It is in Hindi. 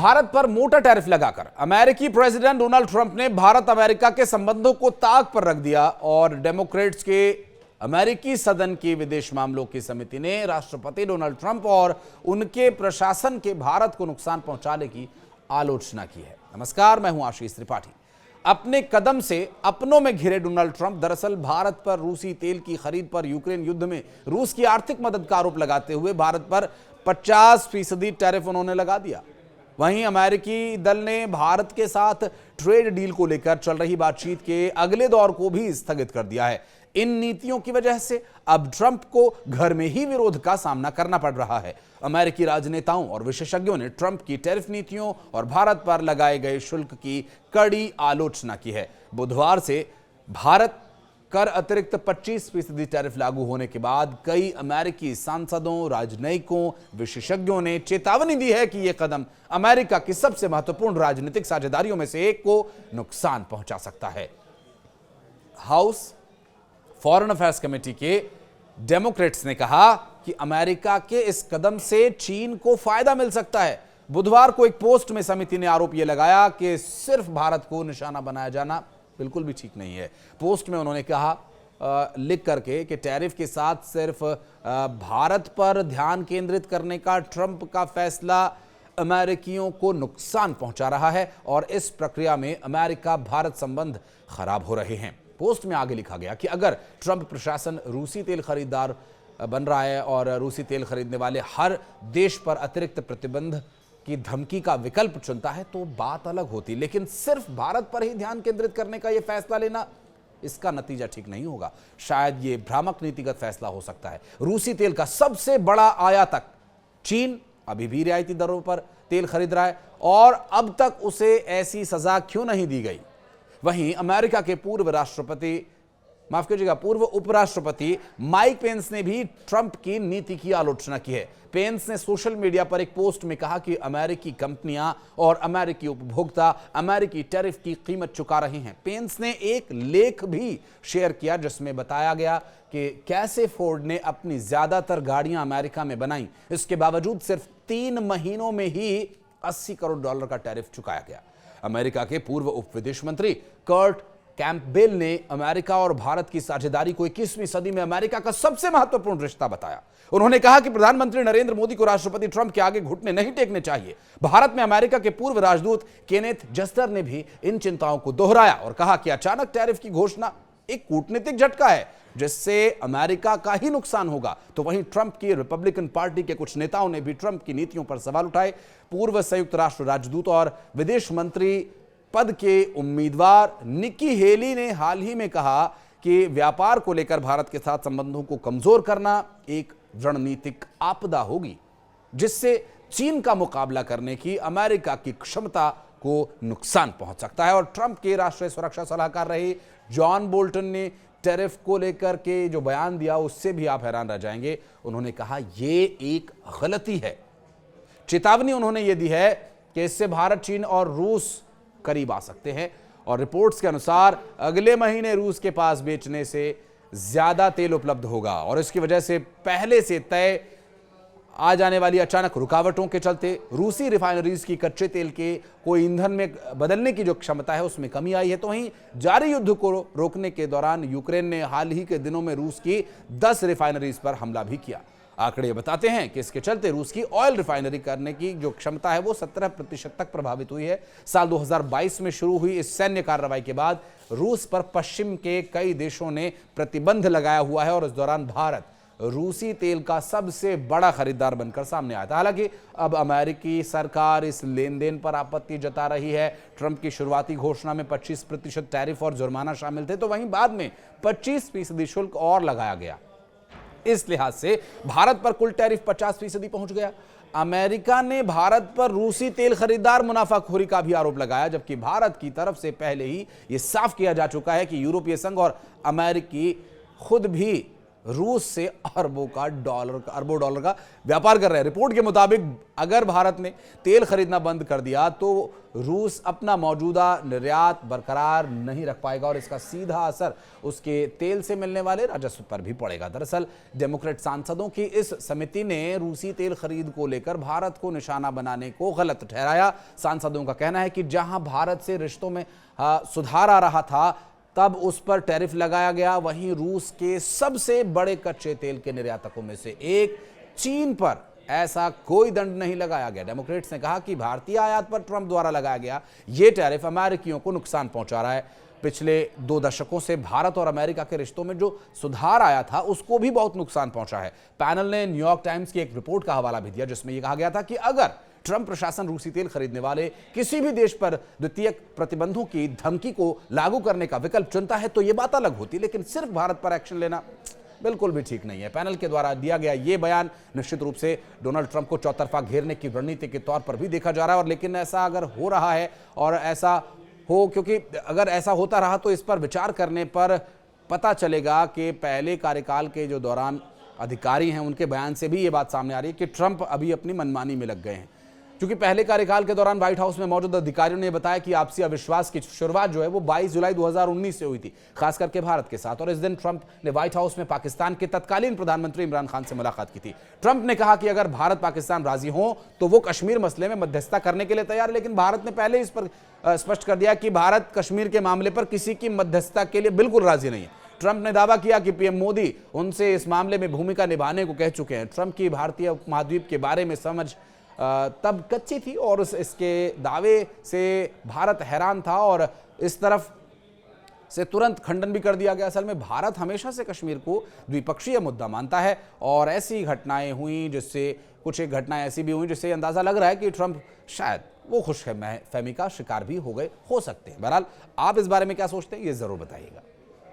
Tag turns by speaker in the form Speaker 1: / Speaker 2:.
Speaker 1: भारत पर मोटा टैरिफ लगाकर अमेरिकी प्रेसिडेंट डोनाल्ड ट्रंप ने भारत अमेरिका के संबंधों को ताक पर रख दिया और डेमोक्रेट्स के अमेरिकी सदन की विदेश मामलों की समिति ने राष्ट्रपति डोनाल्ड ट्रंप और उनके प्रशासन के भारत को नुकसान पहुंचाने की आलोचना की है। नमस्कार, मैं हूं आशीष त्रिपाठी। अपने कदम से अपनों में घिरे डोनाल्ड ट्रंप दरअसल भारत पर रूसी तेल की खरीद पर यूक्रेन युद्ध में रूस की आर्थिक मदद का आरोप लगाते हुए भारत पर 50% टैरिफ उन्होंने लगा दिया। वहीं अमेरिकी दल ने भारत के साथ ट्रेड डील को लेकर चल रही बातचीत के अगले दौर को भी स्थगित कर दिया है। इन नीतियों की वजह से अब ट्रंप को घर में ही विरोध का सामना करना पड़ रहा है। अमेरिकी राजनेताओं और विशेषज्ञों ने ट्रंप की टैरिफ नीतियों और भारत पर लगाए गए शुल्क की कड़ी आलोचना की है। बुधवार से भारत कर अतिरिक्त 25% टैरिफ लागू होने के बाद कई अमेरिकी सांसदों, राजनयिकों, विशेषज्ञों ने चेतावनी दी है कि यह कदम अमेरिका की सबसे महत्वपूर्ण राजनीतिक साझेदारियों में से एक को नुकसान पहुंचा सकता है। हाउस फॉरेन अफेयर्स कमेटी के डेमोक्रेट्स ने कहा कि अमेरिका के इस कदम से चीन को फायदा मिल सकता है। बुधवार को एक पोस्ट में समिति ने आरोप यह लगाया कि सिर्फ भारत को निशाना बनाया जाना बिल्कुल भी ठीक नहीं है। पोस्ट में उन्होंने कहा लिख करके कि टैरिफ के साथ सिर्फ भारत पर ध्यान केंद्रित करने का ट्रंप का फैसला अमेरिकियों को नुकसान पहुंचा रहा है और इस प्रक्रिया में अमेरिका भारत संबंध खराब हो रहे हैं। पोस्ट में आगे लिखा गया कि अगर ट्रंप प्रशासन रूसी तेल खरीदार बन रहा है और रूसी तेल खरीदने वाले हर देश पर अतिरिक्त प्रतिबंध की धमकी का विकल्प चुनता है तो बात अलग होती, लेकिन सिर्फ भारत पर ही ध्यान केंद्रित करने का यह फैसला लेना, इसका नतीजा ठीक नहीं होगा। शायद यह भ्रामक नीतिगत फैसला हो सकता है। रूसी तेल का सबसे बड़ा आयातक चीन अभी भी रियायती दरों पर तेल खरीद रहा है और अब तक उसे ऐसी सजा क्यों नहीं दी गई। वहीं अमेरिका के पूर्व उपराष्ट्रपति माइक पेंस ने भी ट्रंप की नीति की आलोचना की है। पेंस ने सोशल मीडिया पर एक पोस्ट में कहा कि अमेरिकी कंपनियां और अमेरिकी उपभोक्ता अमेरिकी टैरिफ की कीमत चुका रहे हैं। पेंस ने एक लेख भी शेयर किया जिसमें बताया गया कि कैसे फोर्ड ने अपनी ज्यादातर गाड़ियां अमेरिका में बनाई, इसके बावजूद सिर्फ 3 महीनों में ही $80 करोड़ का टैरिफ चुकाया गया। अमेरिका के पूर्व उप विदेश मंत्री कर्ट कैंपबेल ने अमेरिका और भारत की साझेदारी को 21वीं सदी में अमेरिका का सबसे महत्वपूर्ण रिश्ता बताया। उन्होंने कहा कि प्रधानमंत्री नरेंद्र मोदी को राष्ट्रपति ट्रंप के आगे घुटने नहीं टेकने चाहिए। भारत में अमेरिका के पूर्व राजदूत केनेथ जस्टर ने भी इन चिंताओं को दोहराया और कहा कि अचानक टैरिफ की घोषणा एक कूटनीतिक झटका है जिससे अमेरिका का ही नुकसान होगा। तो वहीं ट्रंप की रिपब्लिकन पार्टी के कुछ नेताओं ने भी ट्रंप की नीतियों पर सवाल उठाए। पूर्व संयुक्त राष्ट्र राजदूत और विदेश मंत्री पद के उम्मीदवार निकी हेली ने हाल ही में कहा कि व्यापार को लेकर भारत के साथ संबंधों को कमजोर करना एक रणनीतिक आपदा होगी जिससे चीन का मुकाबला करने की अमेरिका की क्षमता को नुकसान पहुंच सकता है। और ट्रंप के राष्ट्रीय सुरक्षा सलाहकार रहे जॉन बोल्टन ने टैरिफ को लेकर के जो बयान दिया उससे भी आप हैरान रह जाएंगे। उन्होंने कहा यह एक गलती है। चेतावनी उन्होंने यह दी है कि इससे भारत, चीन और रूस करीब आ सकते हैं और रिपोर्ट्स के अनुसार अगले महीने रूस के पास बेचने से ज्यादा तेल उपलब्ध होगा और इसकी वजह से पहले से तय आ जाने वाली अचानक रुकावटों के चलते रूसी रिफाइनरीज की कच्चे तेल के को ईंधन में बदलने की जो क्षमता है उसमें कमी आई है। तो वहीं जारी युद्ध को रोकने के दौरान यूक्रेन ने हाल ही के दिनों में रूस की 10 रिफाइनरीज पर हमला भी किया। आंकड़े बताते हैं कि इसके चलते रूस की ऑयल रिफाइनरी करने की जो क्षमता है वो 17% तक प्रभावित हुई है। साल 2022 में शुरू हुई इस सैन्य कार्रवाई के बाद रूस पर पश्चिम के कई देशों ने प्रतिबंध लगाया हुआ है और इस दौरान भारत रूसी तेल का सबसे बड़ा खरीदार बनकर सामने आया था। हालांकि अब अमेरिकी सरकार इस लेन देन पर आपत्ति जता रही है। ट्रंप की शुरुआती घोषणा में 25% टैरिफ और जुर्माना शामिल थे, तो वहीं बाद में 25% शुल्क और लगाया गया। इस लिहाज से भारत पर कुल टैरिफ 50% पहुंच गया। अमेरिका ने भारत पर रूसी तेल खरीदार मुनाफाखोरी का भी आरोप लगाया, जबकि भारत की तरफ से पहले ही यह साफ किया जा चुका है कि यूरोपीय संघ और अमेरिकी खुद भी रूस से अरबों डॉलर का व्यापार कर रहे हैं। रिपोर्ट के मुताबिक अगर भारत ने तेल खरीदना बंद कर दिया तो रूस अपना मौजूदा निर्यात बरकरार नहीं रख पाएगा और इसका सीधा असर उसके तेल से मिलने वाले राजस्व पर भी पड़ेगा। दरअसल डेमोक्रेट सांसदों की इस समिति ने रूसी तेल खरीद को लेकर भारत को निशाना बनाने को गलत ठहराया। सांसदों का कहना है कि जहां भारत से रिश्तों में सुधार आ रहा था तब उस पर टैरिफ लगाया गया, वहीं रूस के सबसे बड़े कच्चे तेल के निर्यातकों में से एक चीन पर ऐसा कोई दंड नहीं लगाया गया। डेमोक्रेट्स ने कहा कि भारतीय आयात पर ट्रंप द्वारा लगाया गया यह टैरिफ अमेरिकियों को नुकसान पहुंचा रहा है। पिछले 2 दशकों से भारत और अमेरिका के रिश्तों में जो सुधार आया था उसको भी बहुत नुकसान पहुंचा है। पैनल ने न्यूयॉर्क टाइम्स की एक रिपोर्ट का हवाला भी दिया जिसमें यह कहा गया था कि अगर ट्रंप प्रशासन रूसी तेल खरीदने वाले किसी भी देश पर द्वितीयक प्रतिबंधों की धमकी को लागू करने का विकल्प चुनता है तो यह बात अलग होती, लेकिन सिर्फ भारत पर एक्शन लेना बिल्कुल भी ठीक नहीं है। पैनल के द्वारा दिया गया यह बयान निश्चित रूप से डोनाल्ड ट्रंप को चौतरफा घेरने की रणनीति के तौर पर भी देखा जा रहा है। और लेकिन ऐसा अगर हो रहा है और ऐसा हो, क्योंकि अगर ऐसा होता रहा तो इस पर विचार करने पर पता चलेगा कि पहले कार्यकाल के जो दौरान अधिकारी हैं उनके बयान से भी ये बात सामने आ रही है कि ट्रंप अभी अपनी मनमानी में लग गए हैं। क्योंकि पहले कार्यकाल के दौरान व्हाइट हाउस में मौजूद अधिकारियों ने बताया कि आपसी अविश्वास की शुरुआत जो है वो 22 जुलाई 2019 से हुई थी, खास करके भारत के साथ। और इस दिन ट्रंप ने व्हाइट हाउस में पाकिस्तान के तत्कालीन प्रधानमंत्री इमरान खान से मुलाकात की थी। ट्रंप ने कहा कि अगर भारत पाकिस्तान राजी हो तो वो कश्मीर मसले में मध्यस्थता करने के लिए तैयार है, लेकिन भारत ने पहले इस पर स्पष्ट कर दिया कि भारत कश्मीर के मामले पर किसी की मध्यस्थता के लिए बिल्कुल राजी नहीं है। ट्रंप ने दावा किया कि पीएम मोदी उनसे इस मामले में भूमिका निभाने को कह चुके हैं। ट्रंप की भारतीय उपमहाद्वीप के बारे में समझ तब कच्ची थी और इसके दावे से भारत हैरान था और इस तरफ से तुरंत खंडन भी कर दिया गया। असल में भारत हमेशा से कश्मीर को द्विपक्षीय मुद्दा मानता है और ऐसी घटनाएं हुई जिससे कुछ एक घटनाएं ऐसी भी हुई जिससे अंदाजा लग रहा है कि ट्रंप शायद वो खुशफहमी का शिकार भी हो गए हो सकते हैं। बहरहाल आप इस बारे में क्या सोचते हैं ये जरूर बताइएगा।